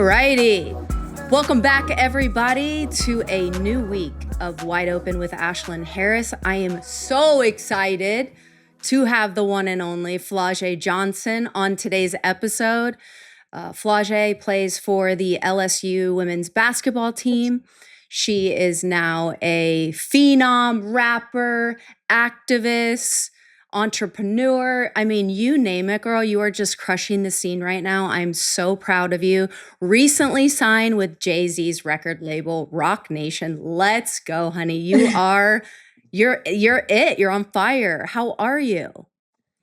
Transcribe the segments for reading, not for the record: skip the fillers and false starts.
Alrighty. Welcome back, everybody, to a new week of Wide Open with Ashlyn Harris. I am so excited to have the one and only Flau'jae Johnson on today's episode. Flau'jae plays for the LSU women's basketball team. She is now a phenom, rapper, activist, entrepreneur. I mean, you name it, girl. You are just crushing the scene right now. I'm so proud of you. Recently signed with Jay-Z's record label, Rock Nation. Let's go, honey. You're it. You're on fire. How are you?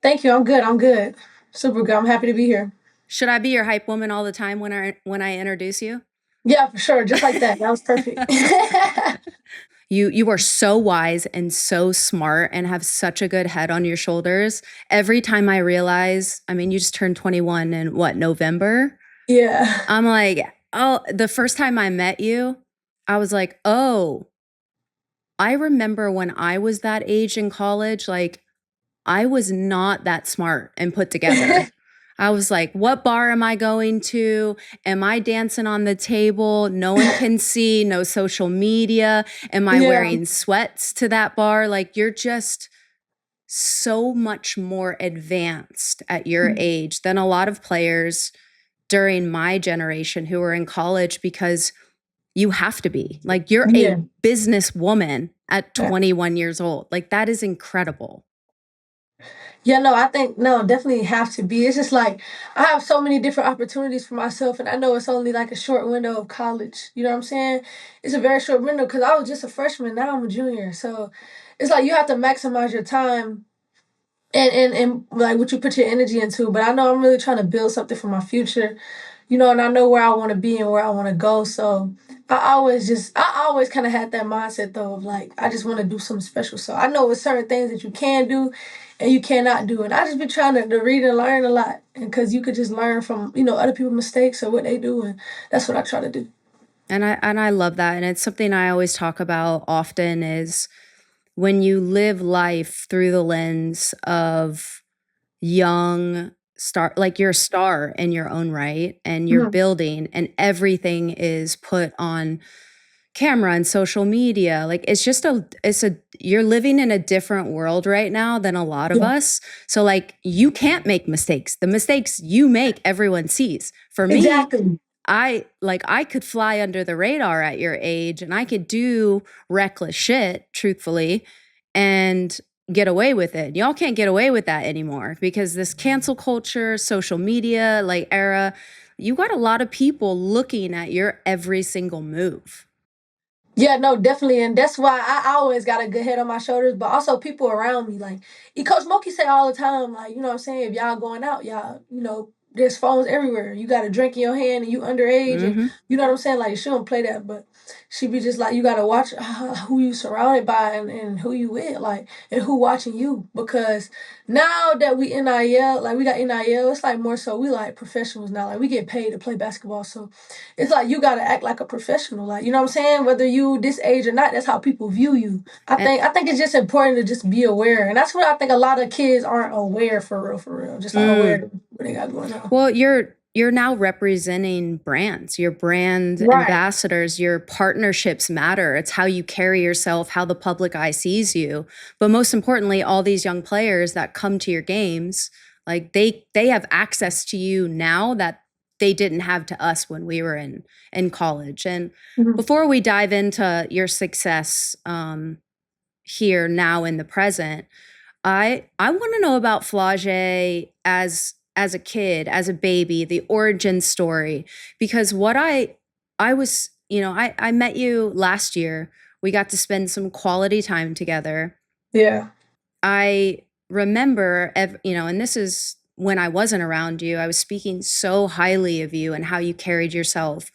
Thank you. I'm good. Super good. I'm happy to be here. Should I be your hype woman all the time when I introduce you? Yeah, for sure. Just like that. That was perfect. You are so wise and so smart and have such a good head on your shoulders. Every time I realize, I mean, you just turned 21 in November? Yeah. I'm like, oh, the first time I met you, I was like, oh, I remember when I was that age in college, like I was not that smart and put together. I was like, what bar am I going to? Am I dancing on the table? No one can see, no social media. Am I wearing sweats to that bar? Like, you're just so much more advanced at your age than a lot of players during my generation who were in college, because you have to be. Like, you're a businesswoman at 21 years old. Like, that is incredible. Yeah, no, I think, no, definitely have to be. It's just like, I have so many different opportunities for myself, and I know it's only like a short window of college. You know what I'm saying? It's a very short window because I was just a freshman. Now I'm a junior. So it's like you have to maximize your time and like what you put your energy into. But I know I'm really trying to build something for my future, and I know where I want to be and where I want to go. So I always kind of had that mindset though of like, I just want to do something special. So I know with certain things that you can do and you cannot do. And I just be trying to read and learn a lot. And because you could just learn from, other people's mistakes or what they do. And that's what I try to do. And I love that. And it's something I always talk about often is when you live life through the lens of young star, like you're a star in your own right, and you're building, and everything is put on camera and social media. Like you're living in a different world right now than a lot of us. So like, you can't make mistakes. The mistakes you make, everyone sees. For me, Exactly. I could fly under the radar at your age, and I could do reckless shit, truthfully, and get away with it. Y'all can't get away with that anymore because this cancel culture, social media, like era, you got a lot of people looking at your every single move. Yeah, no, definitely. And that's why I always got a good head on my shoulders, but also people around me. Like, Coach Moki say all the time, like, you know what I'm saying? If y'all going out, y'all, there's phones everywhere. You got a drink in your hand and you underage. And you know what I'm saying? Like, she don't play that, but she be just like, you got to watch who you surrounded by and who you with, like, and who watching you. Because now that we NIL, like, we got NIL, it's like more so we like professionals now. Like, we get paid to play basketball. So it's like you got to act like a professional. Like, you know what I'm saying? Whether you this age or not, that's how people view you. I think it's just important to just be aware. And that's what I think a lot of kids aren't aware for real. Just not aware of what they got going on. Well, you're now representing brands, your brand ambassadors, your partnerships matter. It's how you carry yourself, how the public eye sees you. But most importantly, all these young players that come to your games, like they have access to you now that they didn't have to us when we were in college. And before we dive into your success here now in the present, I want to know about Flau'jae as a kid, as a baby, the origin story, because what I was, I met you last year. We got to spend some quality time together. Yeah. I remember, and this is when I wasn't around you, I was speaking so highly of you and how you carried yourself,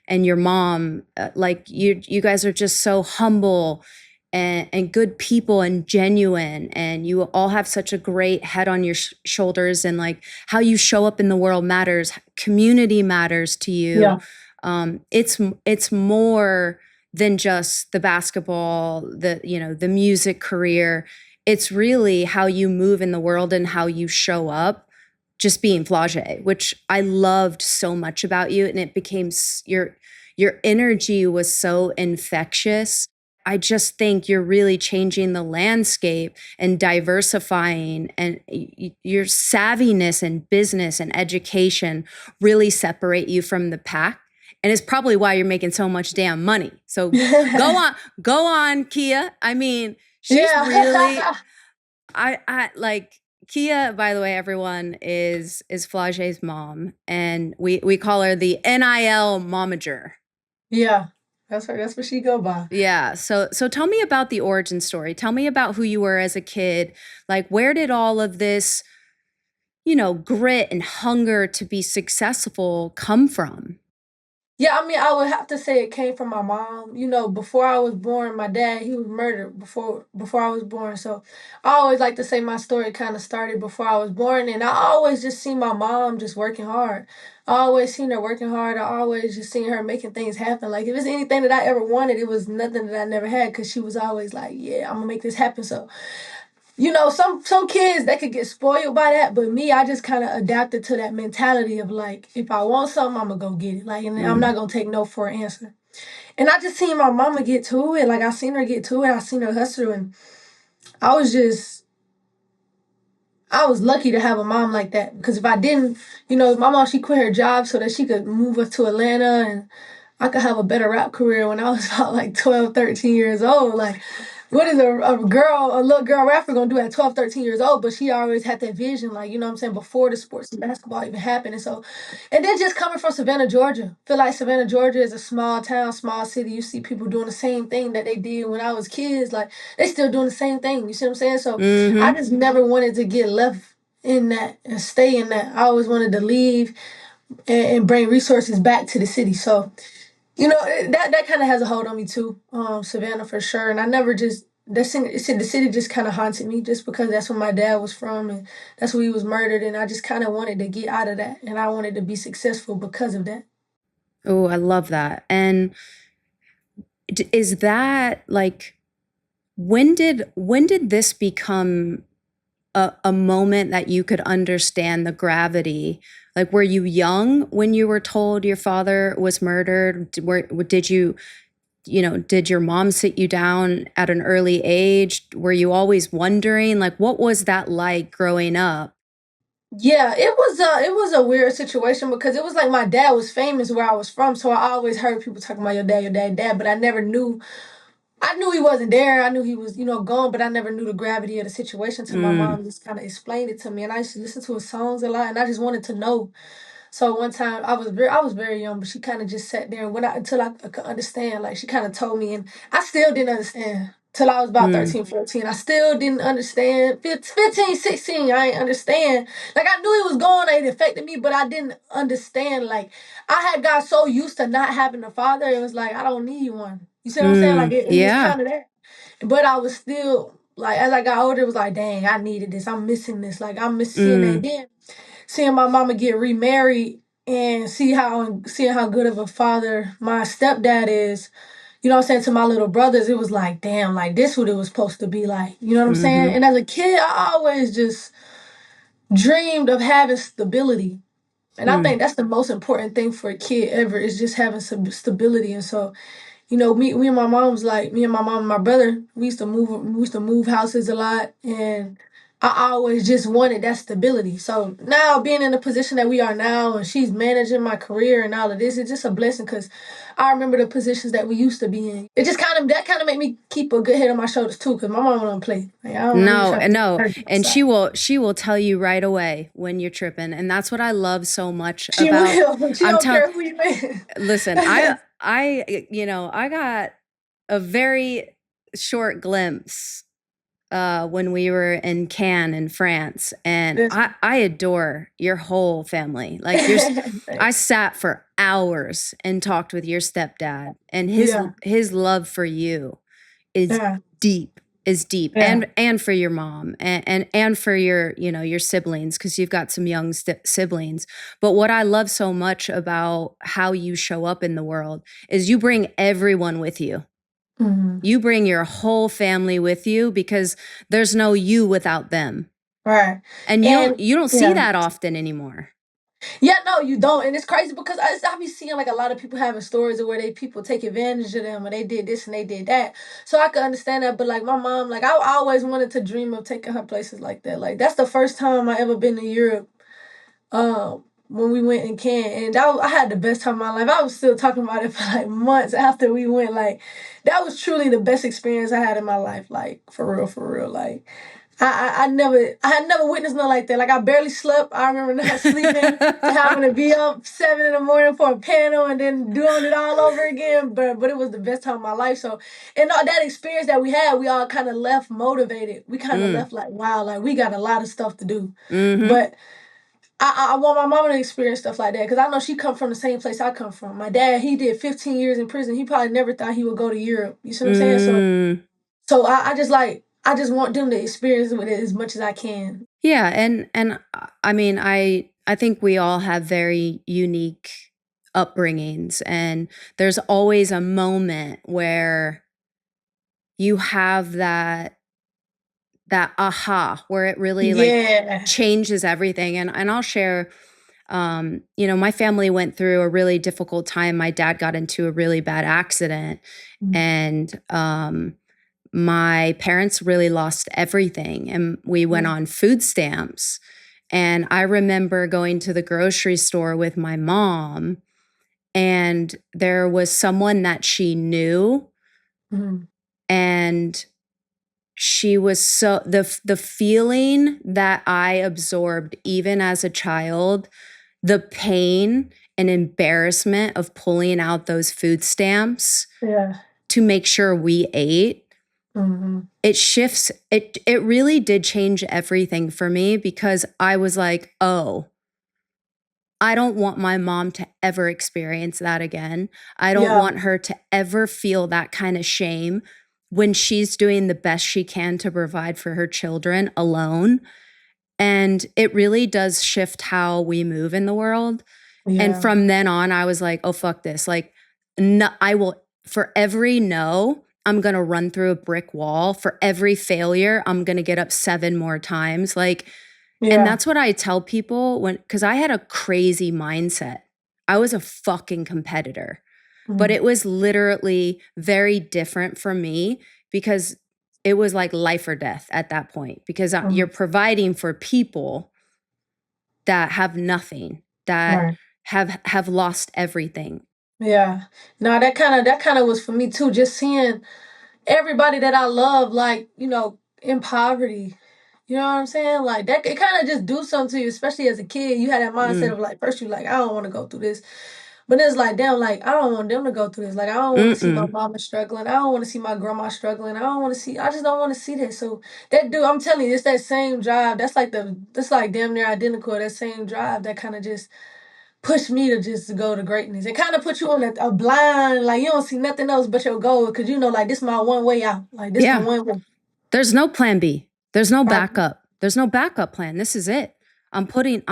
and your mom, like you guys are just so humble and good people and genuine, and you all have such a great head on your shoulders, and like how you show up in the world matters. Community matters to you. Yeah. It's more than just the basketball, the music career. It's really how you move in the world and how you show up just being Flau'jae, which I loved so much about you. And it became your energy was so infectious. I just think you're really changing the landscape and diversifying, and your savviness in business and education really separate you from the pack. And it's probably why you're making so much damn money. So go on, Kia. I mean, she's really, I like Kia, by the way, everyone is Flau'jae's mom, and we call her the NIL momager. Yeah. That's her. That's what she go by. Yeah. So tell me about the origin story. Tell me about who you were as a kid. Like, where did all of this, grit and hunger to be successful come from? Yeah, I mean, I would have to say it came from my mom. Before I was born, my dad, he was murdered before I was born. So I always like to say my story kind of started before I was born, and I always just see my mom just working hard. I always seen her working hard. I always just seen her making things happen. Like if it's anything that I ever wanted, it was nothing that I never had because she was always like, "Yeah, I'm gonna make this happen." So some kids they could get spoiled by that, but me, I just kind of adapted to that mentality of like, if I want something, I'm gonna go get it. Like, and I'm not gonna take no for an answer. And I just seen my mama get to it. Like I seen her get to it. I seen her hustle, and I was just, I was lucky to have a mom like that. Because if I didn't, my mom, she quit her job so that she could move us to Atlanta and I could have a better rap career when I was about like 12, 13 years old. Like, what is a little girl rapper gonna do at 12, 13 years old? But she always had that vision, like, you know what I'm saying, before the sports and basketball even happened. And then just coming from Savannah, Georgia, feel like Savannah, Georgia is a small town, small city. You see people doing the same thing that they did when I was kids. Like, they still doing the same thing. You see what I'm saying? So I just never wanted to get left in that and stay in that. I always wanted to leave and bring resources back to the city. So that kind of has a hold on me too, Savannah for sure. And I never just the city just kind of haunted me just because that's where my dad was from and that's where he was murdered. And I just kind of wanted to get out of that, and I wanted to be successful because of that. Oh, I love that. And is that like, when did this become a moment that you could understand the gravity? Like, were you young when you were told your father was murdered? Did your mom sit you down at an early age? Were you always wondering, like, what was that like growing up? Yeah, it was a weird situation because it was like my dad was famous where I was from, so I always heard people talking about your dad, but I never knew. I knew he wasn't there. I knew he was, gone, but I never knew the gravity of the situation until my Mm, mom just kind of explained it to me. And I used to listen to his songs a lot, and I just wanted to know. So one time I was very young, but she kind of just sat there and went out until I could understand. Like she kind of told me, and I still didn't understand till I was about mm, 13, 14. I still didn't understand. 15, 16, I ain't understand. Like I knew it was going, it affected me, but I didn't understand. Like I had got so used to not having a father, it was like I don't need one. You see what I'm saying? Like it was yeah. kind of there, but I was still like as I got older, it was like, dang, I needed this. I'm missing this. Like I'm missing seeing that. Mm, Then seeing my mama get remarried and seeing how good of a father my stepdad is, what I'm saying, to my little brothers, it was like, damn, like this what it was supposed to be like. You know what I'm saying? mm-hmm, And as a kid, I always just dreamed of having stability. And I mm, think that's the most important thing for a kid ever is just having some stability. And so me and my mom was like, me and my mom and my brother, we used to move houses a lot, and I always just wanted that stability. So now being in the position that we are now, and she's managing my career and all of this, it's just a blessing because I remember the positions that we used to be in. It just kind of made me keep a good head on my shoulders too, because my mom don't play. Like I don't really no, try to and take no, her and outside. she will tell you right away when you're tripping, and that's what I love so much She about. will. She I'm don't telling. care who you is. Listen, I got a very short glimpse when we were in Cannes in France, and Listen. I adore your whole family. Like I Thanks. sat for hours and talked with your stepdad, and Yeah. his love for you is Yeah. deep, Yeah. and for your mom, and for your your siblings, because you've got some young siblings. But what I love so much about how you show up in the world is you bring everyone with you. Mhm. You bring your whole family with you because there's no you without them. Right. And And you don't see yeah. that often anymore. Yeah, no, you don't. And it's crazy because I be seeing like a lot of people having stories of where people take advantage of them and they did this and they did that. So I could understand that. But like my mom, like I always wanted to dream of taking her places like that. Like that's the first time I ever been to Europe. When we went in Cannes, and I had the best time of my life. I was still talking about it for like months after we went. Like that was truly the best experience I had in my life. Like for real, for real. Like I had never witnessed nothing like that. Like I barely slept. I remember not sleeping to having to be up 7 in the morning for a panel and then doing it all over again. But it was the best time of my life. So and all that experience that we had, we all kind of left motivated. We kind of left like wow, like we got a lot of stuff to do. Mm-hmm. But I want my mama to experience stuff like that because I know she come from the same place I come from. My dad, he did 15 years in prison. He probably never thought he would go to Europe. You see what I'm saying? So I just want them to experience with it as much as I can. Yeah, and I mean, I think we all have very unique upbringings, and there's always a moment where you have that aha where it really like Yeah. changes everything. And I'll share, you know, my family went through a really difficult time. My dad got into a really bad accident, and my parents really lost everything, and we went on food stamps. And I remember going to the grocery store with my mom, and there was someone that she knew, and she was so the feeling that I absorbed even as a child, the pain and embarrassment of pulling out those food stamps Yeah. to make sure we ate. It shifts, it really did change everything for me because I was like, oh, I don't want my mom to ever experience that again. I don't Yeah. want her to ever feel that kind of shame when she's doing the best she can to provide for her children alone. And it really does shift how we move in the world. And Yeah. from then on, I was like, oh, fuck this. Like, no, I will, for every no, I'm going to run through a brick wall. For every failure, I'm going to get up 7 more times. Like, and that's what I tell people because I had a crazy mindset. I was a fucking competitor, but it was literally very different for me because it was like life or death at that point because you're providing for people that have nothing, that Right. have lost everything. Yeah. No, that kind of was for me too. Just seeing everybody that I love, like, in poverty. You know what I'm saying? Like that, it kind of just do something to you, especially as a kid. You had that mindset of like, first you like, I don't want to go through this, but it's like, damn, like I don't want them to go through this. Like I don't want to see my mama struggling. I don't want to see my grandma struggling. I just don't want to see that. So that dude, I'm telling you, it's that same drive. That's like damn near identical. That same drive that kind of just pushed me to just go to greatness. It kind of put you on a blind, like you don't see nothing else but your goal because like this my one way out. Like this my Yeah. one way. There's no plan B. There's no Right. backup. There's no backup plan. This is it. I'm putting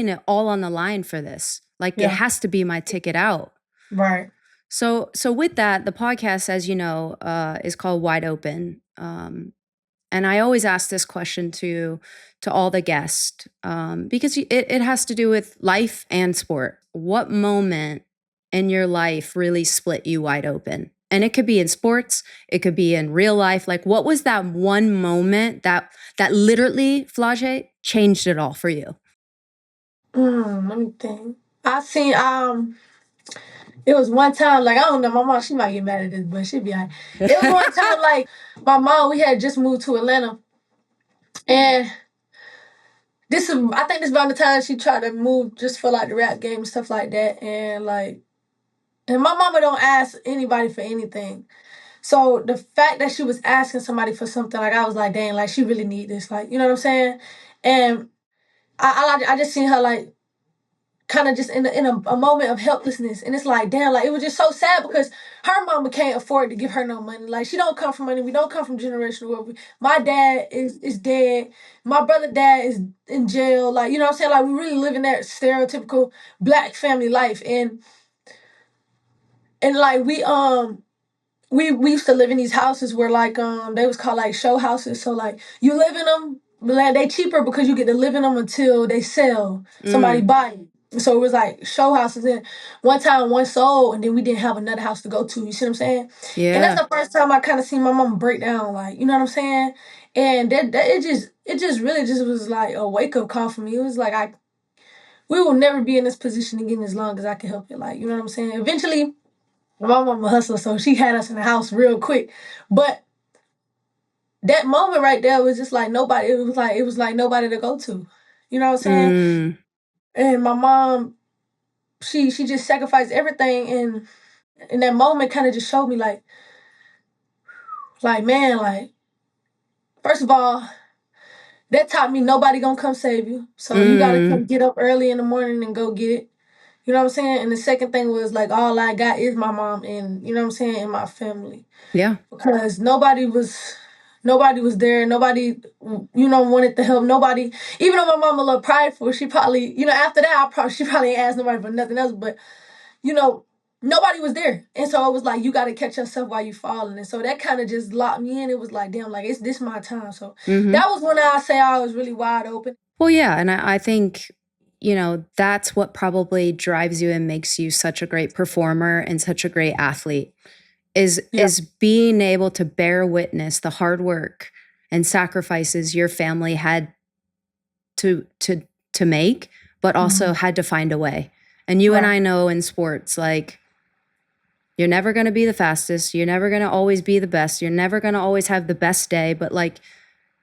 it all on the line for this. Like it Yeah. has to be my ticket out. Right. So with that, the podcast, as you know, is called Wide Open. And I always ask this question to all the guests because it has to do with life and sport. What moment in your life really split you wide open? And it could be in sports, it could be in real life. Like, what was that one moment that literally, Flau'jae, changed it all for you? Let me think. I seen it was one time, like I don't know, my mom, she might get mad at this, but she'd be like, it was one time like my mom, we had just moved to Atlanta, and I think this about the time she tried to move just for like the rap game and stuff like that, and my mama don't ask anybody for anything. So the fact that she was asking somebody for something, like I was like, dang, like she really need this, like you know what I'm saying? And I just seen her like kind of just in a moment of helplessness, and it's like damn, like it was just so sad because her mama can't afford to give her no money. Like she don't come from money. We don't come from generational wealth. My dad is dead. My brother dad is in jail. Like you know what I'm saying? Like we really live in that stereotypical black family life, and like we used to live in these houses where like they was called like show houses. So like you live in them But like, they cheaper because you get to live in them until they sell. Somebody buy it. So it was like show houses. And one time one sold, and then we didn't have another house to go to. You see what I'm saying? And that's Yeah. the first time I kind of seen my mom break down. Like, you know what I'm saying? And it just really just was like a wake up call for me. It was like we will never be in this position again as long as I can help it. Like, you know what I'm saying? Eventually, my mom a hustler, so she had us in the house real quick. But that moment right there was just like nobody. It was like nobody to go to. You know what I'm saying? Mm. And my mom, she just sacrificed everything, and in that moment, kind of just showed me like man, like first of all, that taught me nobody gonna come save you. So you gotta come Mm. get up early in the morning and go get it. You know what I'm saying? And the second thing was like all I got is my mom and you know what I'm saying, and my family. Yeah. Because nobody was there. Nobody, you know, wanted to help. Nobody, even though my mom a little prideful, she probably, you know, after that, she probably ain't asked nobody for nothing else. But you know, nobody was there, and so it was like you got to catch yourself while you falling, and so that kind of just locked me in. It was like, damn, like it's this my time. So Mm-hmm. that was when I say I was really wide open. Well, yeah, and I think, that's what probably drives you and makes you such a great performer and such a great athlete is Yeah. is being able to bear witness the hard work and sacrifices your family had to to to make, but also Mhm. had to find a way. And you and Right. I know in sports, like you're never going to be the fastest, you're never going to always be the best, you're never going to always have the best day, but like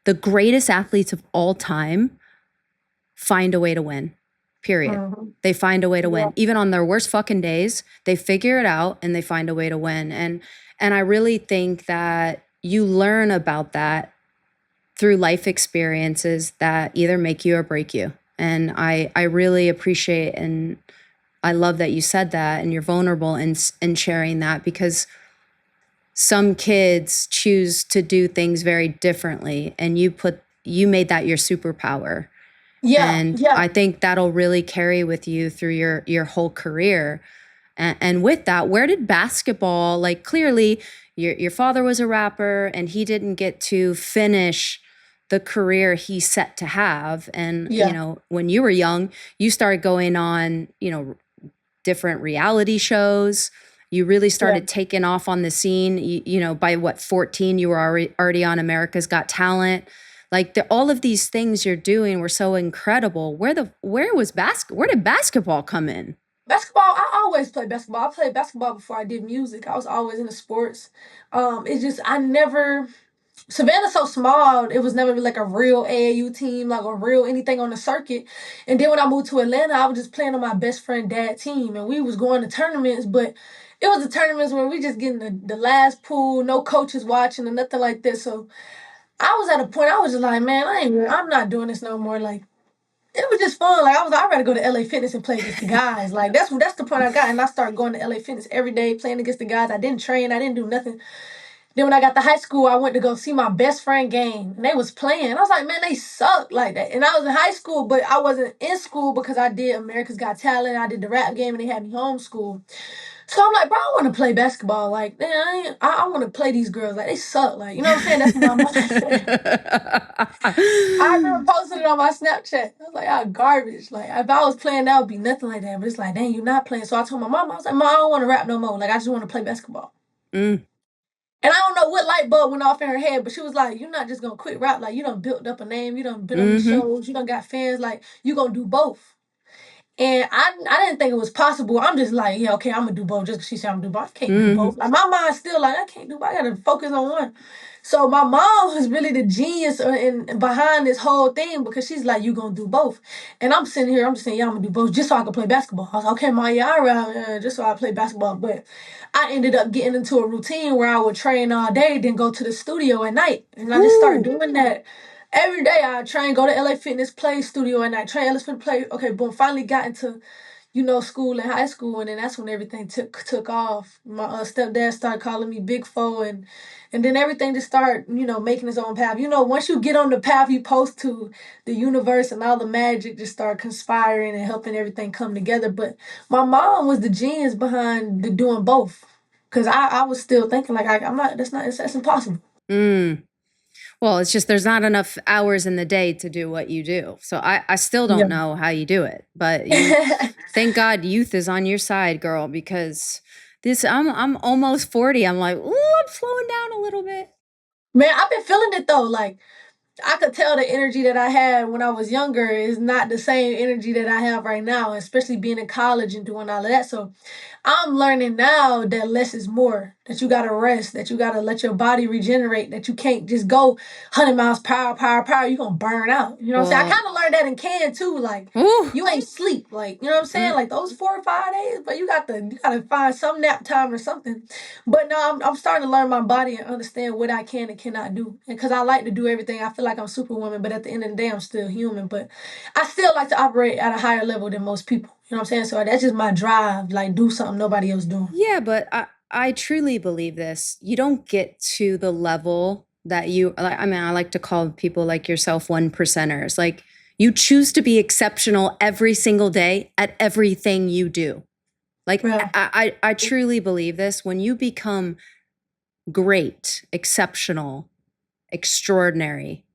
the greatest athletes of all time find a way to win. Period. Mhm. They find a way to Yeah. win. Even on their worst fucking days, they figure it out and they find a way to win. And I really think that you learn about that through life experiences that either make you or break you. And I really appreciate and I love that you said that and you're vulnerable in sharing that because some kids choose to do things very differently and you made that your superpower. Yeah. And Yeah. I think that'll really carry with you through your whole career. And with that, where did basketball, like clearly your father was a rapper and he didn't get to finish the career he set to have. And, Yeah. when you were young, you started going on, different reality shows. You really Yeah. started taking off on the scene. By what, 14, you were already on America's Got Talent. Like all of these things you're doing were so incredible. Where did basketball come in? Basketball, I always played basketball. I played basketball before I did music. I was always into sports. It's just I never Savannah's so small, it was never really like a real AAU team, like a real anything on the circuit. And then when I moved to Atlanta, I was just playing on my best friend dad team, and we was going to tournaments, but it was the tournaments where we just getting the last pool, no coaches watching or nothing like that. So I was at a point I was just like, man, I'm not doing this no more. Like it was just fun. Like I'd rather go to LA Fitness and play against the guys. Like that's the point I got, and I started going to LA Fitness every day, playing against the guys. I didn't train, I didn't do nothing. Then when I got to high school, I went to go see my best friend game, and they was playing. I was like, man, they suck like that. And I was in high school, but I wasn't in school because I did America's Got Talent. I did the rap game, and they had me homeschooled. So I'm like, bro, I want to play basketball. Like, man, I want to play these girls. Like, they suck. Like, you know what I'm saying? That's my mindset. I remember posting it on my Snapchat. I was like, ah, garbage. Like, if I was playing, that would be nothing like that. But it's like, dang, you're not playing. So I told my mom, I was like, Mom, I don't want to rap no more. Like, I just want to play basketball. Mm. And I don't know what light bulb went off in her head, but she was like, you're not just gonna quit rap. Like you done built up a name, you done been on these Mm-hmm. shows, you done got fans, like you gonna do both. And I didn't think it was possible. I'm just like, yeah, okay, I'm gonna do both just because she said I'm gonna do both. I can't do Mm-hmm. both. Like my mind's still like, I can't do both. I gotta focus on one. So my mom was really the genius behind this whole thing because she's like, you gonna do both. And I'm sitting here, I'm just saying, yeah, I'm gonna do both just so I can play basketball. I was like, okay, Ma, yeah, all right, just so I play basketball. But I ended up getting into a routine where I would train all day, then go to the studio at night. And I just started doing that. Every day I train, go to LA Fitness, play studio at night, train LA Fitness, play. Okay, boom, finally got into school and high school, and then that's when everything took off. My stepdad started calling me Big Foe, and then everything just started, making its own path. Once you get on the path you post to, the universe and all the magic just start conspiring and helping everything come together. But my mom was the genius behind the doing both, because I was still thinking like I'm not. That's impossible. Mm. Well, it's just there's not enough hours in the day to do what you do. So I still don't know how you do it. But you thank God youth is on your side, girl, because I'm almost 40. I'm like, ooh, I'm slowing down a little bit. Man, I've been feeling it though. Like I could tell the energy that I had when I was younger is not the same energy that I have right now, especially being in college and doing all of that. So I'm learning now that less is more, that you gotta rest, that you gotta let your body regenerate, that you can't just go 100 miles power, you're gonna burn out. You know what I'm saying? I Well, kind of learned that in Can too. Like, ooh, you ain't sleep. Like, you know what I'm saying? Like those 4 or 5 days, but you gotta find some nap time or something. But no, I'm starting to learn my body and understand what I can and cannot do. And because I like to do everything, I feel like I'm superwoman, but at the end of the day, I'm still human. But I still like to operate at a higher level than most people. You know what I'm saying? So that's just my drive, like do something nobody else doing. yeah, but I truly believe this. You don't get to the level that you like. I mean, I like to call people like yourself one percenters. Like you choose to be exceptional every single day at everything you do. Like Yeah. I truly believe this. When you become great, exceptional, extraordinary,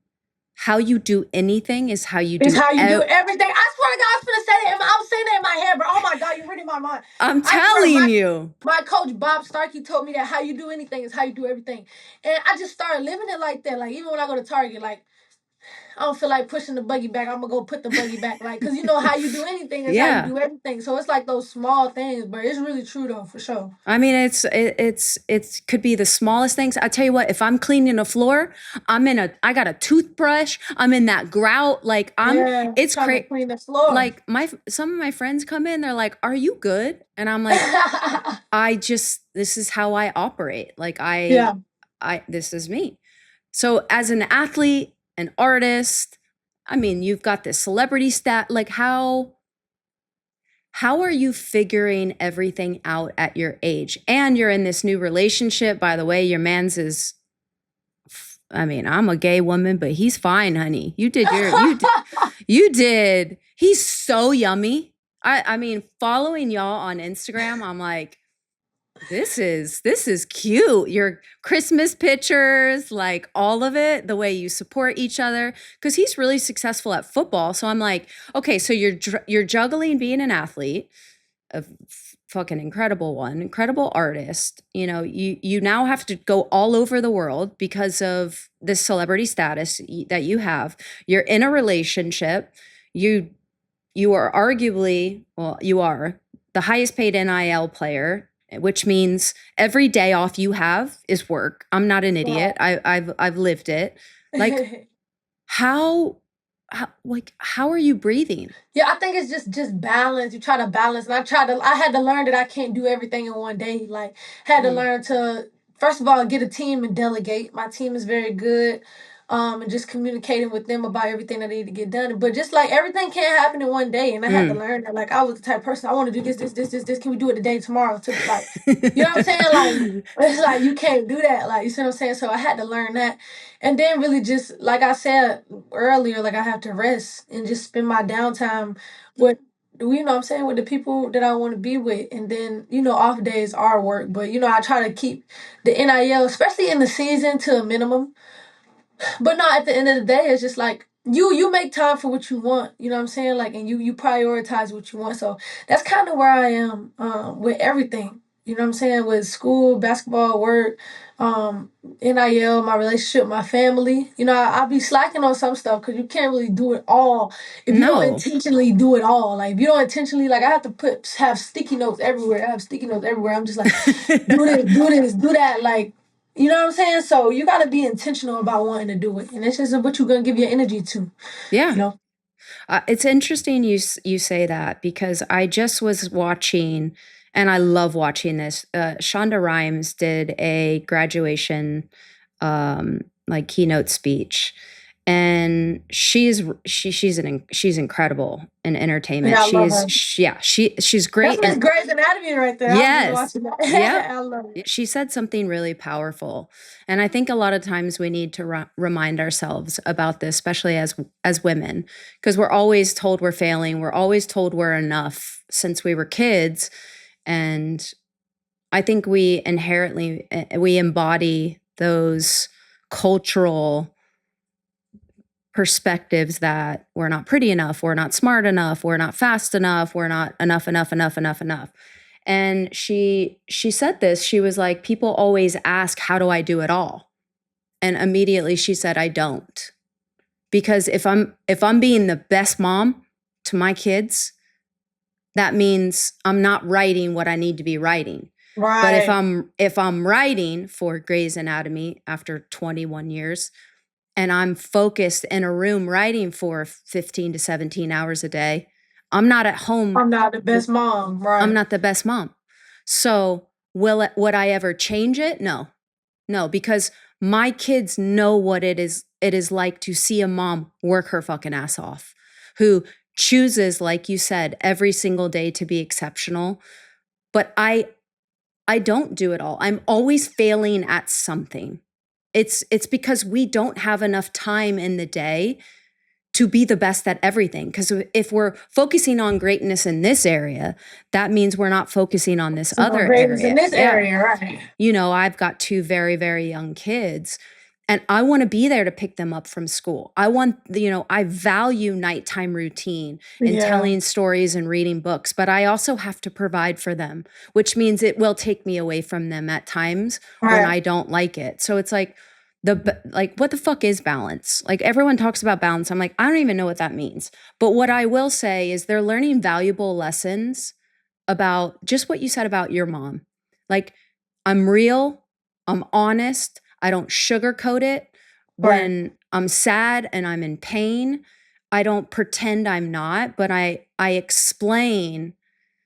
how you do anything is how you It's do. how you do everything. I swear to God, I was gonna say that. I was saying that in my head, bro. Oh my God, you're reading my mind. I'm I swear, telling you. my coach Bob Starkey told me that how you do anything is how you do everything, and I just started living it like that. Like even when I go to Target, like I don't feel like pushing the buggy back. I'm gonna go put the buggy back, like because you know how you do anything is how you Yeah. do everything. So it's like those small things, but it's really true though, for sure. I mean, it could be the smallest things. I tell you what, if I'm cleaning the floor, I got a toothbrush. I'm in that grout. Like Yeah, it's trying to crazy. clean the floor. Like some of my friends come in, they're like, "Are you good?" And I'm like, this is how I operate. Like Yeah. this is me. So as an athlete, an artist, I mean, you've got this celebrity stat. Like how are you figuring everything out at your age? And you're in this new relationship. By the way, your man's is, I mean, I'm a gay woman, but he's fine, honey. You did. He's so yummy. I mean, following y'all on Instagram, I'm like, this is cute. Your Christmas pictures, like all of it, the way you support each other, because he's really successful at football. So I'm like, okay, so you're juggling being an athlete, a fucking incredible one, incredible artist. You know, you now have to go all over the world because of this celebrity status that you have. You're in a relationship. You are arguably, well, you are the highest paid NIL player, which means every day off you have is work. I'm not an idiot. I've lived it. Like how how are you breathing? Yeah, I think it's just balance. You try to balance, and I had to learn that I can't do everything in one day. Like, had to learn to first of all get a team and delegate. My team is very good, and just communicating with them about everything that I need to get done. But just like everything can't happen in one day, and I had to learn that. Like, I was the type of person I want to do this. Can we do it today, tomorrow? To like, you know what I'm saying? Like, it's like you can't do that. Like, you see what I'm saying? So I had to learn that. And then really just like I said earlier, like I have to rest and just spend my downtime with you know what I'm saying, with the people that I want to be with. And then, off days are work. But I try to keep the NIL, especially in the season, to a minimum. But no, at the end of the day, it's just like you make time for what you want, you know what I'm saying? Like, and you prioritize what you want. So that's kind of where I am with everything. You know what I'm saying? With school, basketball, work, NIL, my relationship, my family. I'll be slacking on some stuff because you can't really do it all if you don't No. intentionally do it all. Like, if you don't intentionally, like, I have to have sticky notes everywhere. I have sticky notes everywhere. I'm just like, do this, do that. Like, you know what I'm saying? So you got to be intentional about wanting to do it. And it's just what you're going to give your energy to, Yeah. you know? It's interesting you say that because I just was watching, and I love watching this. Shonda Rhimes did a graduation like keynote speech, and she's incredible in entertainment. Yeah, I love her. She's That's great, Miss and Grey's Anatomy right there. I was just yes, watching that. yep. I love it. She said something really powerful, and I think a lot of times we need to remind ourselves about this, especially as women, because we're always told we're failing. We're always told we're enough since we were kids, and I think we inherently we embody those cultural perspectives that we're not pretty enough, we're not smart enough, we're not fast enough, we're not enough. And she said this, she was like, people always ask, how do I do it all? And immediately she said, I don't. Because if I'm being the best mom to my kids, that means I'm not writing what I need to be writing. Right. But if I'm writing for Grey's Anatomy after 21 years and I'm focused in a room writing for 15 to 17 hours a day, I'm not at home. I'm not the best mom, right? I'm not the best mom. So would I ever change it? No, because my kids know what it is like to see a mom work her fucking ass off, who chooses, like you said, every single day to be exceptional. But I don't do it all. I'm always failing at something. It's because we don't have enough time in the day to be the best at everything. Because if we're focusing on greatness in this area, that means we're not focusing on this other area. In this area, right? You know, I've got 2 very, very young kids, and I want to be there to pick them up from school. I value nighttime routine and telling stories and reading books, but I also have to provide for them, which means it will take me away from them at times when I don't like it. So it's like, what the fuck is balance? Like, everyone talks about balance. I'm like, I don't even know what that means. But what I will say is they're learning valuable lessons about just what you said about your mom. Like, I'm real, I'm honest, I don't sugarcoat it. When I'm sad and I'm in pain, I don't pretend I'm not, but I explain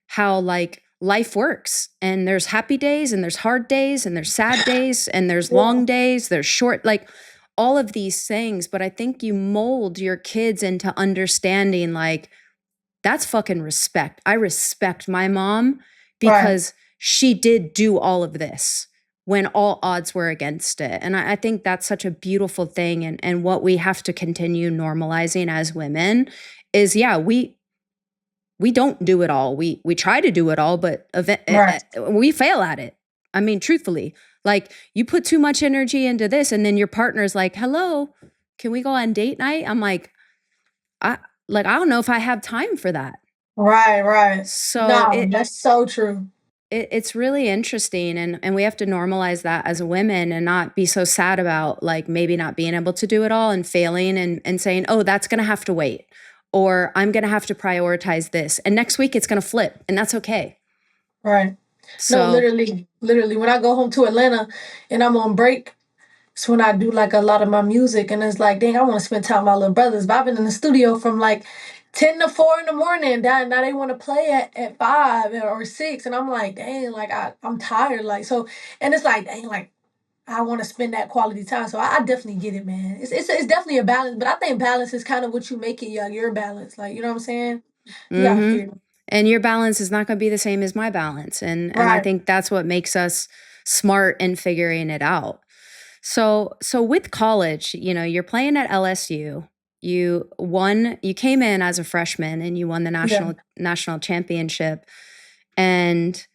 how, like, life works, and there's happy days and there's hard days and there's sad days and there's long days, there's short, like, all of these things. But I think you mold your kids into understanding, like, that's fucking respect. I respect my mom because she did do all of this when all odds were against it. And I think that's such a beautiful thing. And what we have to continue normalizing as women is, we don't do it all. We try to do it all, but we fail at it. I mean, truthfully, like, you put too much energy into this and then your partner's like, hello, can we go on date night? I'm like, I don't know if I have time for that. Right. So that's so true. It's really interesting, and we have to normalize that as women and not be so sad about, like, maybe not being able to do it all and failing and saying, oh, that's going to have to wait, or I'm going to have to prioritize this. And next week it's going to flip, and that's okay. Right. So, no, literally, when I go home to Atlanta and I'm on break, it's when I do, like, a lot of my music, and it's like, dang, I want to spend time with my little brothers. But I've been in the studio from like 10 to 4 in the morning. Now they want to play at 5 or 6, and I'm like, dang, like, I'm tired, like, so. And it's like, dang, like, I want to spend that quality time. So I definitely get it, man. It's definitely a balance, but I think balance is kind of what you make it your balance. Like, you know what I'm saying? Mm-hmm. And your balance is not going to be the same as my balance. And I think that's what makes us smart in figuring it out. So with college, you know, you're playing at LSU. You came in as a freshman and you won the national championship. And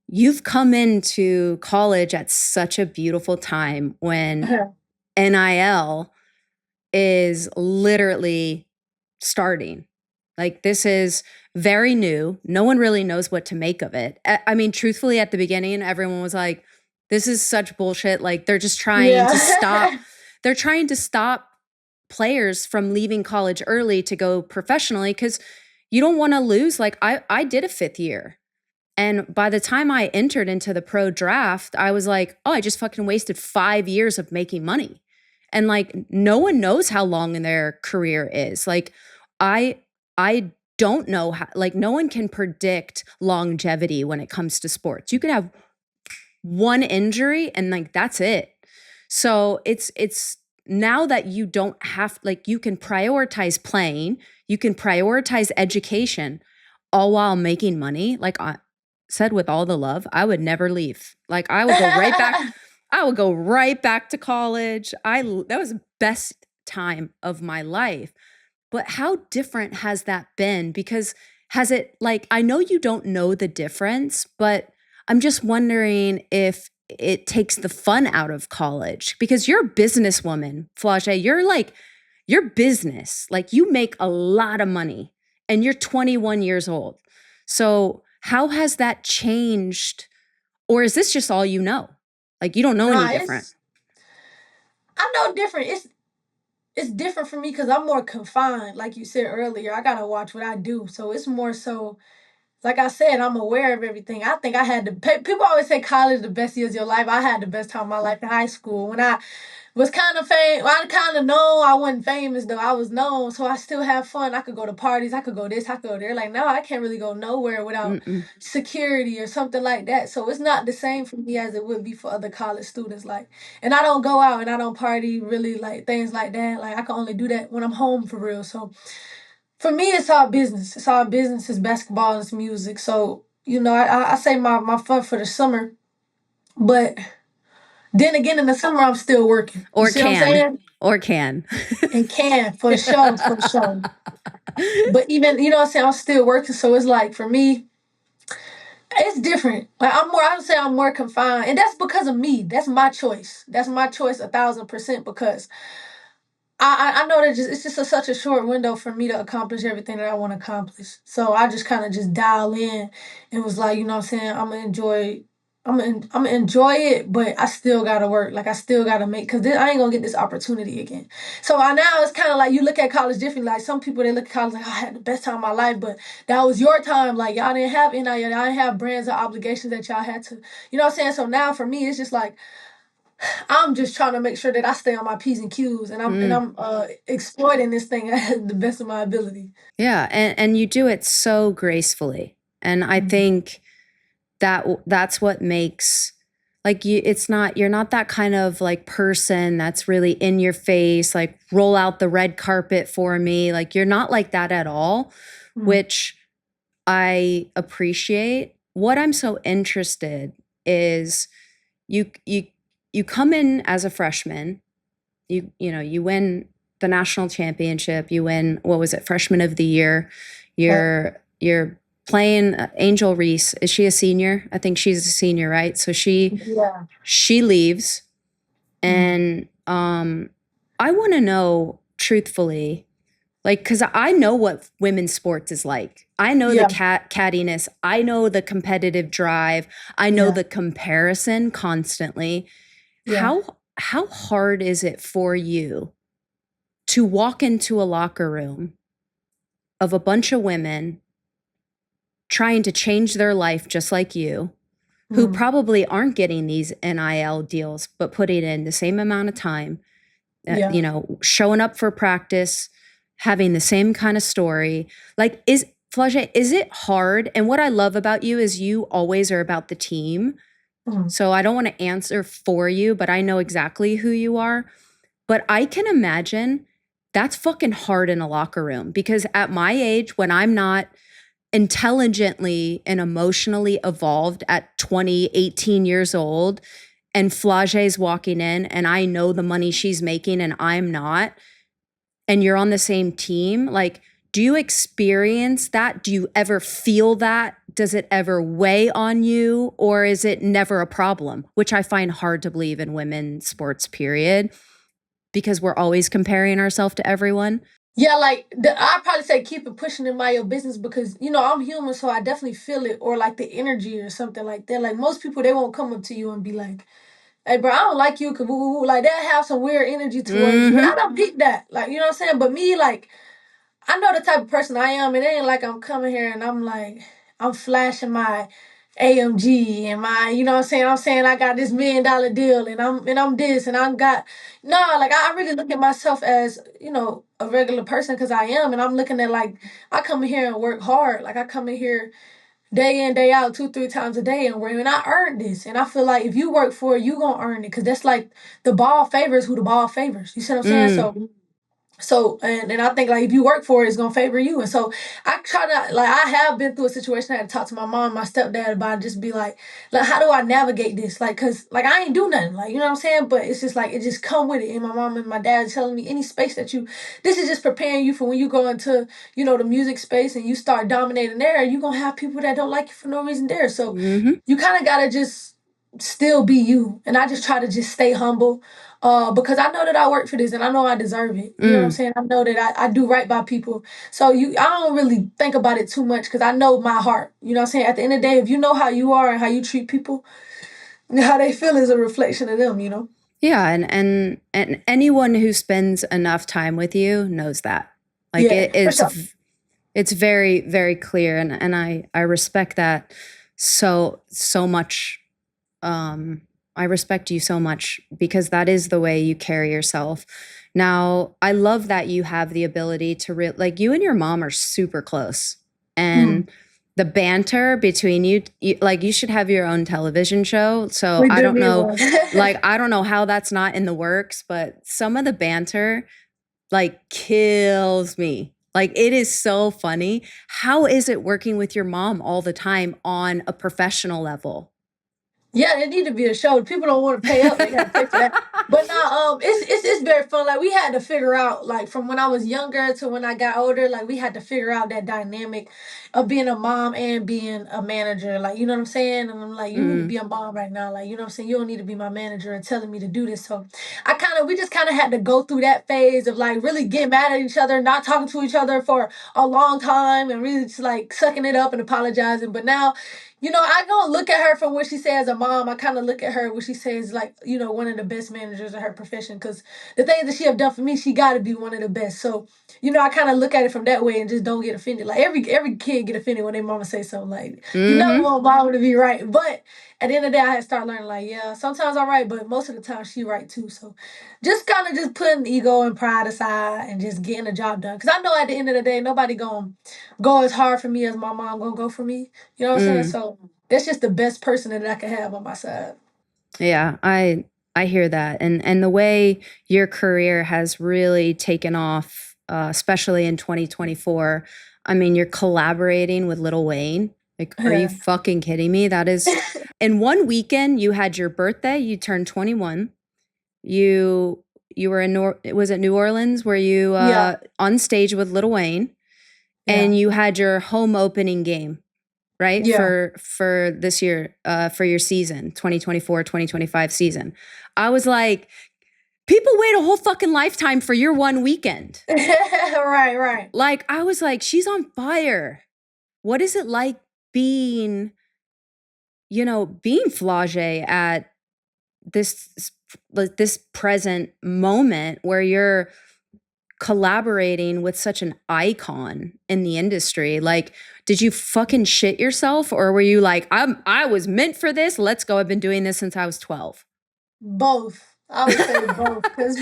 you've come into college at such a beautiful time when NIL is literally starting. Like, this is very new. No one really knows what to make of it. I mean, truthfully, at the beginning, everyone was like, this is such bullshit. Like, they're just trying to stop. They're trying to stop players from leaving college early to go professionally, because you don't want to lose. Like, I did a 5th year. And by the time I entered into the pro draft, I was like, oh, I just fucking wasted 5 years of making money. And, like, no one knows how long their career is. Like, I don't know how, like, no one can predict longevity when it comes to sports. You could have one injury and, like, that's it. So it's now that you don't have, like, you can prioritize playing, you can prioritize education, all while making money. Like I said, with all the love, I would never leave. Like, I would go right back. I would go right back to college. That was the best time of my life. But how different has that been? Because has it, like, I know you don't know the difference, but I'm just wondering if it takes the fun out of college, because you're a businesswoman, Flau'jae. your business, like you make a lot of money and you're 21 years old. So how has that changed? Or is this just all you know? Like you don't know any Nah, different? I know different. It's different for me because I'm more confined. Like you said earlier, I gotta watch what I do. So it's more so, like I said, I'm aware of everything. I think I had people always say college the best years of your life. I had the best time of my life in high school. When I was kind of famous, I kind of known. I wasn't famous though. I was known, so I still have fun. I could go to parties. I could go this. I could go there. Like now, I can't really go nowhere without Mm-mm. security or something like that. So it's not the same for me as it would be for other college students. Like, and I don't go out and I don't party really like things like that. Like I can only do that when I'm home for real. So for me, it's all business. It's all business. It's basketball. It's music. So I say my fun for the summer, but then again, in the summer, I'm still working. You Or see what I'm can. saying? Or can. And can, for sure, for sure. But even, you know what I'm saying, I'm still working. So it's like, for me, it's different. Like, I would say I'm more confined. And that's because of me. That's my choice. That's my choice 1,000% because I know that it's just such a short window for me to accomplish everything that I want to accomplish. So I just kind of just dial in and was like, you know what I'm saying, I'm gonna enjoy it, but I still gotta work. Like I still gotta make, cause I ain't gonna get this opportunity again. So now it's kind of like you look at college differently. Like some people, they look at college like, oh, I had the best time of my life, but that was your time. Like y'all didn't have any, y'all didn't have brands or obligations that y'all had to, you know what I'm saying. So now for me, it's just like I'm just trying to make sure that I stay on my P's and Q's, and I'm exploiting this thing at the best of my ability. Yeah, and you do it so gracefully. And I think that's what makes like you're not that kind of like person that's really in your face, like roll out the red carpet for me. Like you're not like that at all, Mm. which I appreciate. What I'm so interested is you you come in as a freshman, you win the national championship, you win, what was it, freshman of the year. You're playing Angel Reese. Is she a senior? I think she's a senior, right? So Yeah. she leaves, Mm. and I want to know truthfully, like, because I know what women's sports is like. I know the Yeah. cattiness. I know the competitive drive. I know Yeah. the comparison constantly. Yeah. How hard is it for you to walk into a locker room of a bunch of women trying to change their life just like you, who Mm. probably aren't getting these NIL deals, but putting in the same amount of time, Yeah. showing up for practice, having the same kind of story. Like, Flau'jae, is it hard? And what I love about you is you always are about the team. Mm. So I don't want to answer for you, but I know exactly who you are. But I can imagine that's fucking hard in a locker room because at my age, when I'm not intelligently and emotionally evolved at 20, 18 years old, and Flau'jae's walking in and I know the money she's making and I'm not, and you're on the same team, like, do you experience that? Do you ever feel that? Does it ever weigh on you? Or is it never a problem? Which I find hard to believe in women's sports, period, because we're always comparing ourselves to everyone. Yeah, like I probably say keep it pushing in my business because I'm human, so I definitely feel it, or like the energy or something like that. Like most people, they won't come up to you and be like, "Hey, bro, I don't like you," cause like they'll have some weird energy towards you, and I don't peep that. Like you know what I'm saying. But me, like I know the type of person I am. It ain't like I'm coming here and I'm like, I'm flashing my AMG and my, you know what I'm saying I got this $1 million deal and I'm this and I'm got no, like I really look at myself as, a regular person because I am, and I'm looking at like I come in here and work hard. Like I come in here day in, day out, 2, 3 times a day and work, and I earned this. And I feel like if you work for it, you gonna earn it. Cause that's like the ball favors who the ball favors. You see what I'm saying? So and I think like if you work for it, it's gonna favor you. And so I try to like I have been through a situation. I had to talk to my mom, my stepdad about it, just be like how do I navigate this? Like, cause like I ain't do nothing, like you know what I'm saying. But it's just like it just come with it. And my mom and my dad telling me any space that this is just preparing you for when you go into the music space and you start dominating there. You gonna have people that don't like you for no reason there. So you kind of gotta just still be you. And I just try to just stay humble. because I know that I work for this and I know I deserve it. You know what I'm saying? I know that I do right by people. So I don't really think about it too much because I know my heart. You know what I'm saying? At the end of the day, if you know how you are and how you treat people, how they feel is a reflection of them, you know? Yeah, and anyone who spends enough time with you knows that. Like Yeah, for sure. it's very, very clear, and I respect that so much. I respect you so much because that is the way you carry yourself. Now, I love that you have the ability to like you and your mom are super close, Mhm. and the banter between you, like you should have your own television show. So We I do don't need know, one. like I don't know how that's not in the works, but some of the banter like kills me. Like it is so funny. How is it working with your mom all the time on a professional level? Yeah, it need to be a show. People don't want to pay up; they got to pay for that. But now, it's very fun. Like we had to figure out, like from when I was younger to when I got older, like we had to figure out that dynamic of being a mom and being a manager. Like you know what I'm saying? And I'm like, you need to Mm, be a mom right now. Like you know what I'm saying? You don't need to be my manager and telling me to do this. So we just kind of had to go through that phase of like really getting mad at each other, not talking to each other for a long time, and really just like sucking it up and apologizing. But now I don't look at her from what she says as a mom. I kind of look at her what she says like, one of the best managers in her profession. Because the things that she have done for me, she got to be one of the best. So, I kind of look at it from that way and just don't get offended. Like every kid get offended when their mama say something. Like you never mm-hmm. want mama to be right, but at the end of the day, I had to start learning. Like, yeah, sometimes I'm right, but most of the time she right too. So, just kind of just putting ego and pride aside and just getting the job done. Because I know at the end of the day, nobody gonna go as hard for me as my mom gonna go for me. You know what I'm saying? Mm. So that's just the best person that I could have on my side. Yeah, I hear that, and the way your career has really taken off, especially in 2024. I mean, you're collaborating with Lil Wayne. Like, are you Yeah. fucking kidding me? That is, in one weekend, you had your birthday. You turned 21. You were in was it New Orleans? Were you Yeah. on stage with Lil Wayne, Yeah. and you had your home opening game, right? Yeah. For this year, for your season, 2024-2025 season. I was like, people wait a whole fucking lifetime for your one weekend. Right, right. Like, I was like, she's on fire. What is it like being, being Flau'jae at this this present moment where you're collaborating with such an icon in the industry? Like, did you fucking shit yourself, or were you like, I was meant for this, let's go, I've been doing this since I was 12? Both. I would say both. Because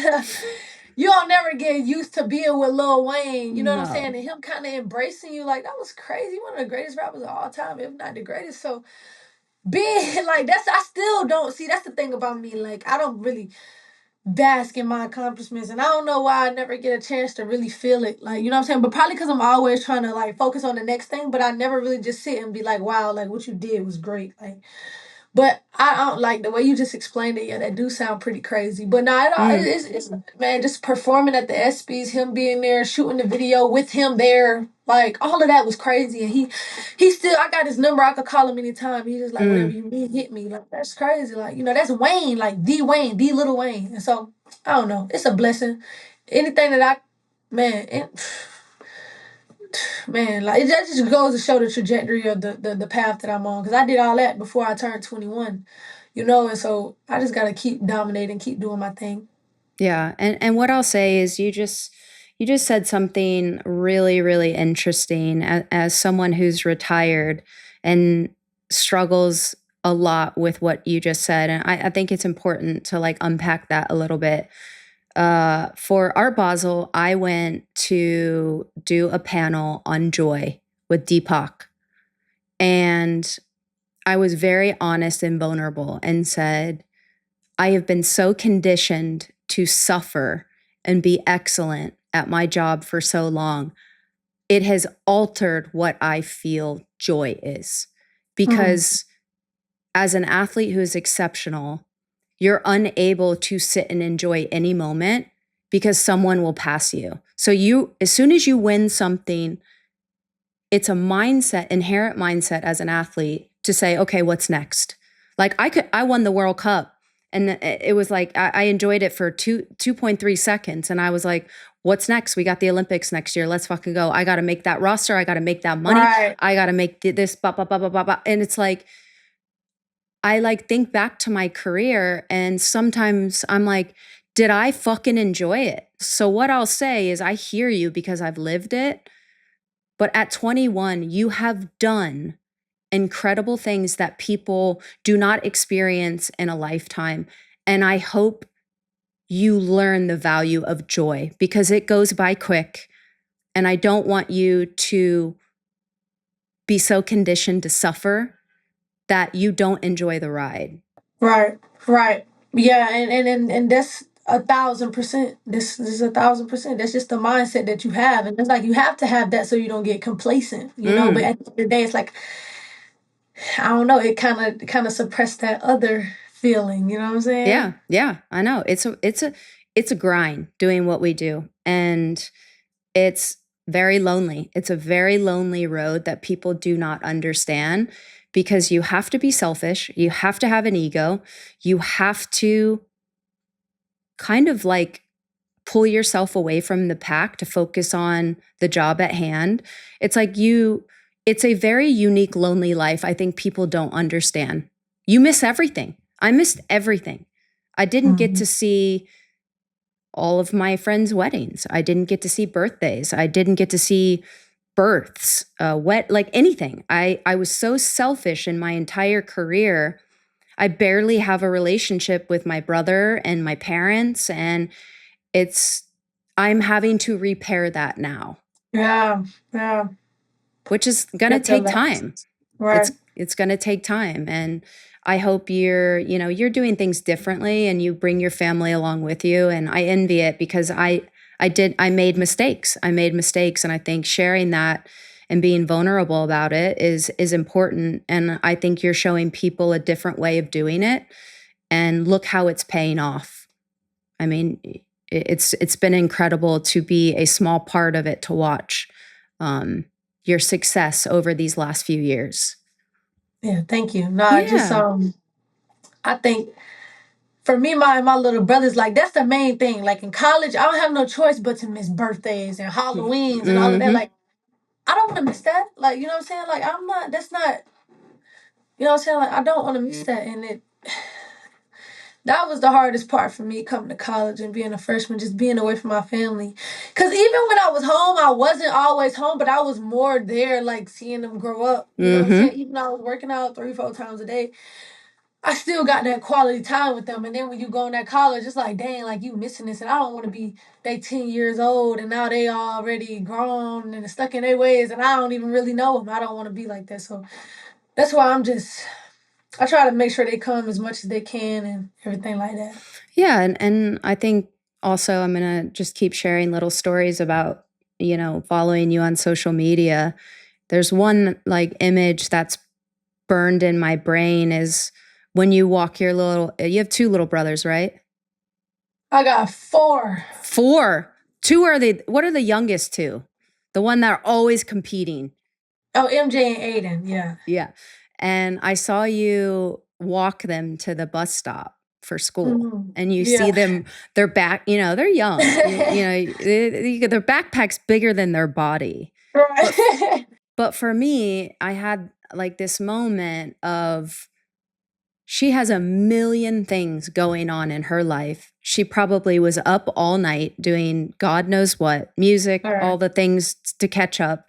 you don't never get used to being with Lil Wayne. You know what I'm saying? No. And him kind of embracing you, like, that was crazy. One of the greatest rappers of all time, if not the greatest. So being like I still don't see, that's the thing about me. Like, I don't really bask in my accomplishments. And I don't know why I never get a chance to really feel it. Like, you know what I'm saying? But probably because I'm always trying to like focus on the next thing, but I never really just sit and be like, wow, like what you did was great. Like, but I don't like the way you just explained it. Yeah, that do sound pretty crazy. But no, Mm, it's man, just performing at the ESPYS, him being there, shooting the video with him there, like all of that was crazy. And he still, I got his number. I could call him anytime. He just like whatever mm. you need, hit me. Like that's crazy. Like that's Wayne, like the Wayne, the little Wayne. And so I don't know. It's a blessing. Anything that man, man, like that just goes to show the trajectory of the path that I'm on. Because I did all that before I turned 21, and so I just gotta keep dominating, keep doing my thing. Yeah, and what I'll say is you just said something really, really interesting, as someone who's retired and struggles a lot with what you just said, and I think it's important to like unpack that a little bit. For Art Basel, I went to do a panel on joy with Deepak, and I was very honest and vulnerable and said, I have been so conditioned to suffer and be excellent at my job for so long. It has altered what I feel joy is. Mm, Because as an athlete who is exceptional, you're unable to sit and enjoy any moment because someone will pass you. So as soon as you win something, it's a mindset, inherent mindset as an athlete to say, okay, what's next? Like I won the World Cup And it was like, I enjoyed it for 2.3 seconds. And I was like, what's next? We got the Olympics next year. Let's fucking go. I got to make that roster. I got to make that money. Right. I got to make this, blah, blah, blah, blah, blah, blah. And it's like, I like think back to my career and sometimes I'm like, did I fucking enjoy it? So what I'll say is I hear you because I've lived it. But at 21, you have done incredible things that people do not experience in a lifetime. And I hope you learn the value of joy because it goes by quick. And I don't want you to be so conditioned to suffer that you don't enjoy the ride. Right. Right. Yeah, and that's 1,000%. This is 1,000%. That's just the mindset that you have, and it's like you have to have that so you don't get complacent, you know. But at the end of the day, it's like I don't know. It kind of suppressed that other feeling. You know what I'm saying? Yeah, I know. It's a grind doing what we do, and it's very lonely. It's a very lonely road that people do not understand because you have to be selfish. You have to have an ego. You have to kind of like pull yourself away from the pack to focus on the job at hand. It's like it's a very unique, lonely life. I think people don't understand. You miss everything. I missed everything. I didn't get to see all of my friends' weddings. I didn't get to see birthdays. I didn't get to see births, like anything. I was so selfish in my entire career. I barely have a relationship with my brother and my parents, and I'm having to repair that now. Yeah. Yeah. Which is going to take time. Right. It's going to take time. And I hope you're doing things differently and you bring your family along with you. And I envy it because I made mistakes. I made mistakes. And I think sharing that and being vulnerable about it is important. And I think you're showing people a different way of doing it. And look how it's paying off. I mean, it's been incredible to be a small part of it, to watch your success over these last few years. Yeah, thank you. No, I just I think for me, my little brother's like that's the main thing. Like in college, I don't have no choice but to miss birthdays and Halloweens and all of that. Like I don't want to miss that. Like you know what I'm saying? Like I'm not. That's not. You know what I'm saying? Like I don't want to miss that. And that was the hardest part for me coming to college and being a freshman, just being away from my family. Because even when I was home, I wasn't always home, but I was more there, like seeing them grow up. You know what I'm saying? Even though I was working out 3-4 times a day, I still got that quality time with them. And then when you go in that college, it's like, dang, like you missing this. And I don't want to be, they 10 years old and now they already grown and stuck in their ways and I don't even really know them. I don't want to be like that. So that's why I try to make sure they come as much as they can and everything like that. Yeah. And I think also I'm going to just keep sharing little stories about, following you on social media. There's one like image that's burned in my brain is when you walk you have 2 little brothers, right? I got 4. 4. 2 what are the youngest 2? The one that are always competing. Oh, MJ and Aiden, yeah. Yeah. And I saw you walk them to the bus stop for school and you see them, they're back, they're young, their backpack's bigger than their body. Right. But for me, I had like this moment of she has a million things going on in her life. She probably was up all night doing God knows what, music, all the things to catch up.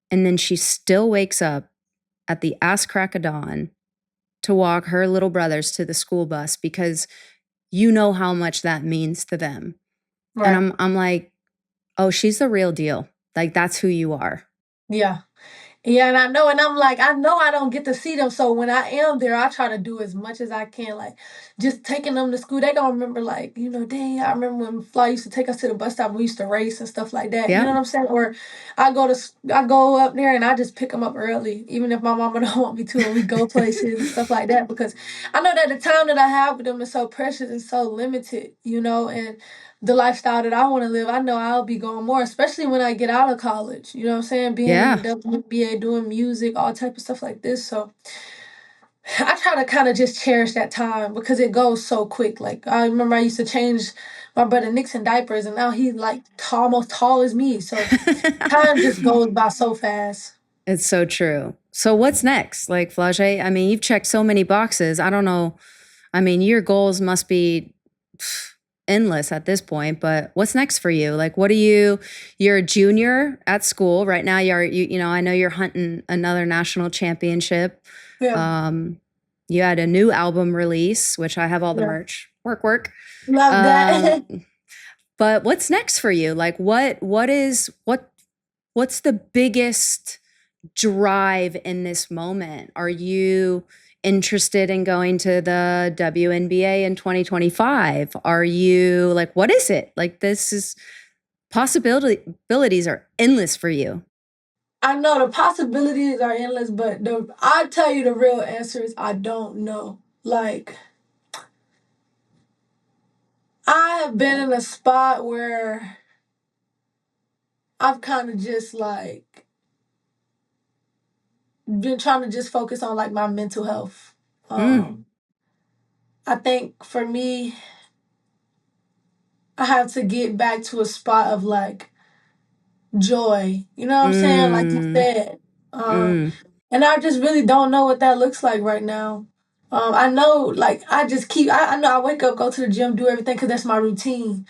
And then she still wakes up at the ass crack of dawn to walk her little brothers to the school bus because you know how much that means to them. Right. And I'm like, oh, she's the real deal. Like, that's who you are. Yeah. Yeah, and I know, and I'm like, I know I don't get to see them, so when I am there, I try to do as much as I can, like, just taking them to school. They gonna remember, like, dang, I remember when Fly used to take us to the bus stop, we used to race and stuff like that, you know what I'm saying? Or I go up there and I just pick them up early, even if my mama don't want me to, and we go places and stuff like that, because I know that the time that I have with them is so precious and so limited, and the lifestyle that I want to live, I know I'll be going more, especially when I get out of college. You know what I'm saying? Being in the WNBA, doing music, all type of stuff like this. So I try to kind of just cherish that time because it goes so quick. Like I remember I used to change my brother Nixon diapers, and now he's like almost tall as me. So time just goes by so fast. It's so true. So what's next? Like Flau'jae, I mean, you've checked so many boxes. I don't know. I mean, your goals must be endless at this point, but what's next for you? Like what are you're a junior at school right now. You know, I know you're hunting another national championship. Yeah, Um you had a new album release, which I have all the yeah, merch. Work. love Um that. but what's next for you? Like what's the biggest drive in this moment? Are you interested in going to the WNBA in 2025? Are you like, what is it? Like, this is possibilities are endless for you. I know the possibilities are endless, but I tell you the real answer is I don't know. Like I have been in a spot where I've kind of just like been trying to just focus on like my mental health. Mm, Um, I think for me, I have to get back to a spot of like joy. You know what I'm saying? Like you mm, said. Um, mm, and I just really don't know what that looks like right now. I know, like, I just I know I wake up, go to the gym, do everything because that's my routine.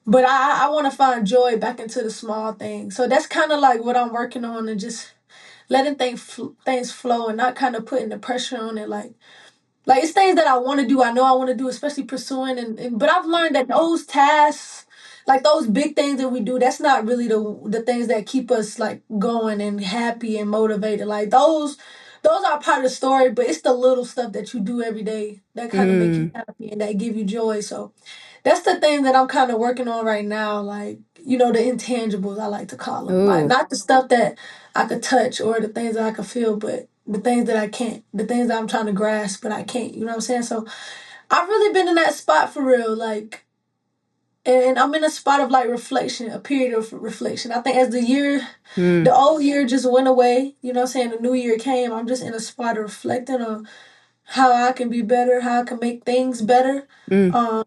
But I want to find joy back into the small things. So that's kind of like what I'm working on and just letting things flow and not kind of putting the pressure on it. Like it's things that I want to do. I know I want to do, especially pursuing. But I've learned that those tasks, like those big things that we do, that's not really the things that keep us like going and happy and motivated. Like those are part of the story. But it's the little stuff that you do every day that kind of make you mm. happy and that give you joy. So that's the thing that I'm kind of working on right now. Like the intangibles I like to call them. Like Ooh, not the stuff that I could touch or the things that I could feel, but the things that I can't, the things that I'm trying to grasp but I can't. You know what I'm saying? So I've really been in that spot for real, like, and I'm in a spot of like reflection, a period of reflection. I think as mm, the old year just went away. You know what I'm saying? The new year came. I'm just in a spot of reflecting on how I can be better, how I can make things better. mm. Um,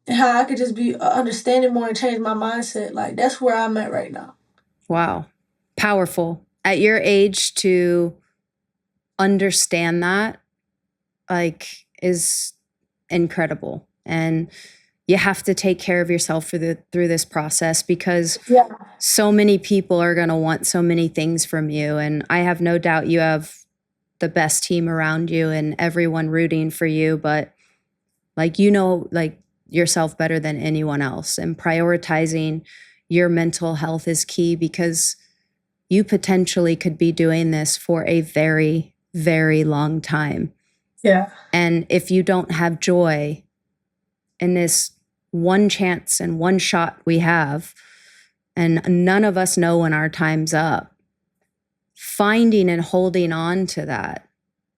and how I could just be understanding more and change my mindset. Like that's where I'm at right now. Wow. Powerful. At your age to understand that, like, is incredible. And you have to take care of yourself through this process because Yeah, so many people are going to want so many things from you, and I have no doubt you have the best team around you and everyone rooting for you, but like like yourself better than anyone else, and prioritizing your mental health is key because you potentially could be doing this for a very very long time. yeah, And if you don't have joy in this one chance and one shot we have, and none of us know when our time's up, finding and holding on to that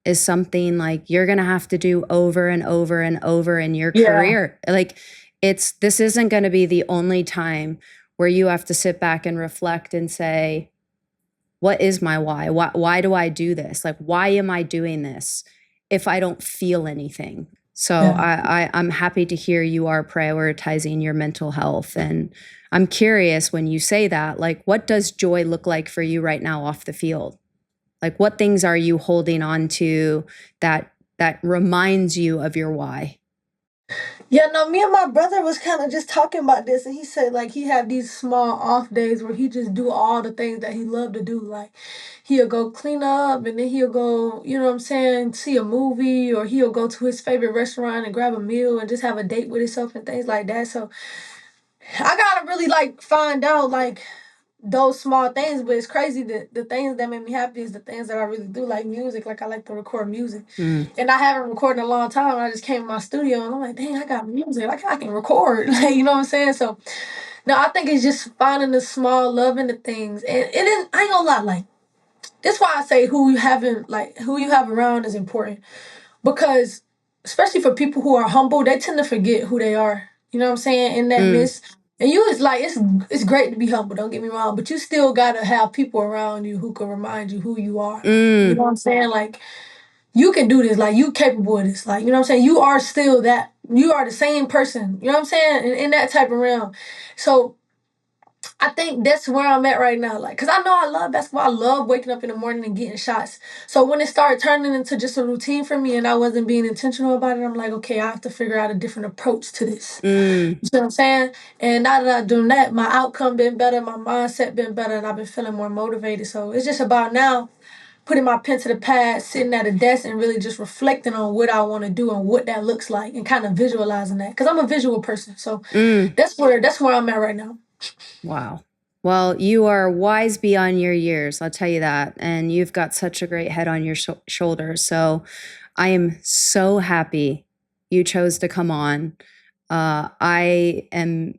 is something like you're going to have to do over and over and over in your yeah, career. Like this isn't going to be the only time where you have to sit back and reflect and say, what is my why? Why do I do this? Like, why am I doing this if I don't feel anything? So yeah. I'm happy to hear you are prioritizing your mental health. And I'm curious when you say that, like, what does joy look like for you right now off the field? Like, what things are you holding on to that reminds you of your why? Yeah, no, me and my brother was kind of just talking about this, and he said like he have these small off days where he just do all the things that he loved to do. Like he'll go clean up, and then he'll go, you know what I'm saying, see a movie, or he'll go to his favorite restaurant and grab a meal and just have a date with himself and things like that. So I gotta really like find out like those small things, but it's crazy that the things that make me happy is the things that I really do, like music. Like I like to record music, Mm, and I haven't recorded in a long time. I just came in my studio, and I'm like, dang, I got music. Like I can record, like you know what I'm saying. So no, I think it's just finding the small love in the things, and it is. I ain't gonna lie, like that's why I say who you have around is important because especially for people who are humble, they tend to forget who they are. You know what I'm saying? In that mm, midst. And you is like it's great to be humble, don't get me wrong, but you still gotta have people around you who can remind you who you are. Like, you mm, know what I'm saying? Like you can do this. Like, you capable of this. Like, you know what I'm saying? You are still that. You are the same person. You know what I'm saying? In that type of realm. So I think that's where I'm at right now. Like, cause I know I love basketball. I love waking up in the morning and getting shots. So when it started turning into just a routine for me and I wasn't being intentional about it, I'm like, okay, I have to figure out a different approach to this. You know what I'm saying? And now that I'm doing that, my outcome been better, my mindset been better, and I've been feeling more motivated. So it's just about now putting my pen to the pad, sitting at a desk, and really just reflecting on what I want to do and what that looks like, and kind of visualizing that. Cause I'm a visual person, so that's where I'm at right now. Wow. Well, you are wise beyond your years, I'll tell you that. And you've got such a great head on your shoulders. So I am so happy you chose to come on. I am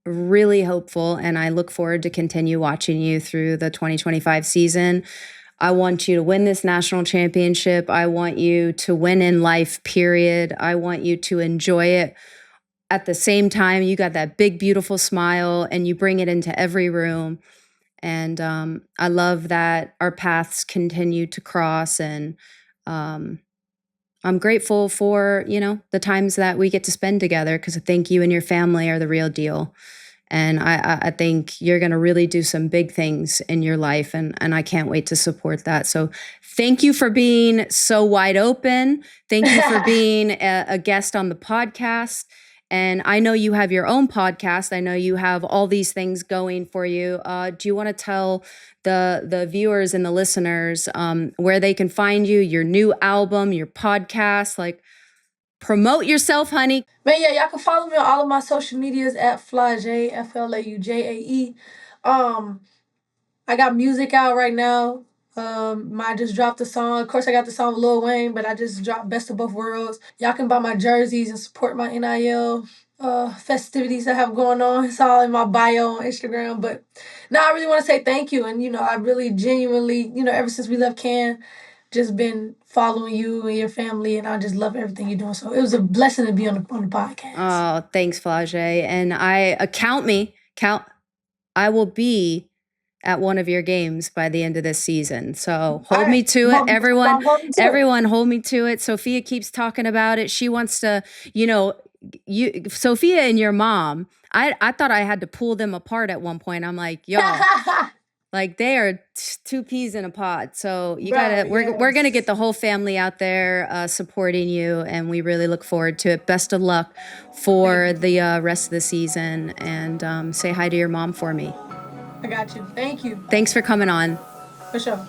really hopeful and I look forward to continue watching you through the 2025 season. I want you to win this national championship. I want you to win in life, period. I want you to enjoy it. At the same time, you got that big, beautiful smile and you bring it into every room. And I love that our paths continue to cross. And I'm grateful for, the times that we get to spend together because I think you and your family are the real deal. And I think you're going to really do some big things in your life. And I can't wait to support that. So thank you for being so wide open. Thank you for being a guest on the podcast. And I know you have your own podcast. I know you have all these things going for you. Do you want to tell the viewers and the listeners where they can find you, your new album, your podcast? Like, promote yourself, honey. Man, yeah, y'all can follow me on all of my social medias at Flau'jae, Flau'jae. I got music out right now. I just dropped a song. Of course, I got the song with Lil Wayne, but I just dropped Best of Both Worlds. Y'all can buy my jerseys and support my NIL festivities I have going on. It's all in my bio on Instagram. But now I really want to say thank you. And, I really genuinely, ever since we left Cannes, just been following you and your family, and I just love everything you're doing. So it was a blessing to be on the podcast. Oh, thanks, Flau'jae. And I will be at one of your games by the end of this season. So hold me to it. Everyone hold me to it. Sophia keeps talking about it. She wants to, Sophia and your mom, I thought I had to pull them apart at one point. I'm like, y'all, like they are two peas in a pod. So we're going to get the whole family out there supporting you. And we really look forward to it. Best of luck for the rest of the season. And say hi to your mom for me. I got you. Thank you. Thanks for coming on. For sure.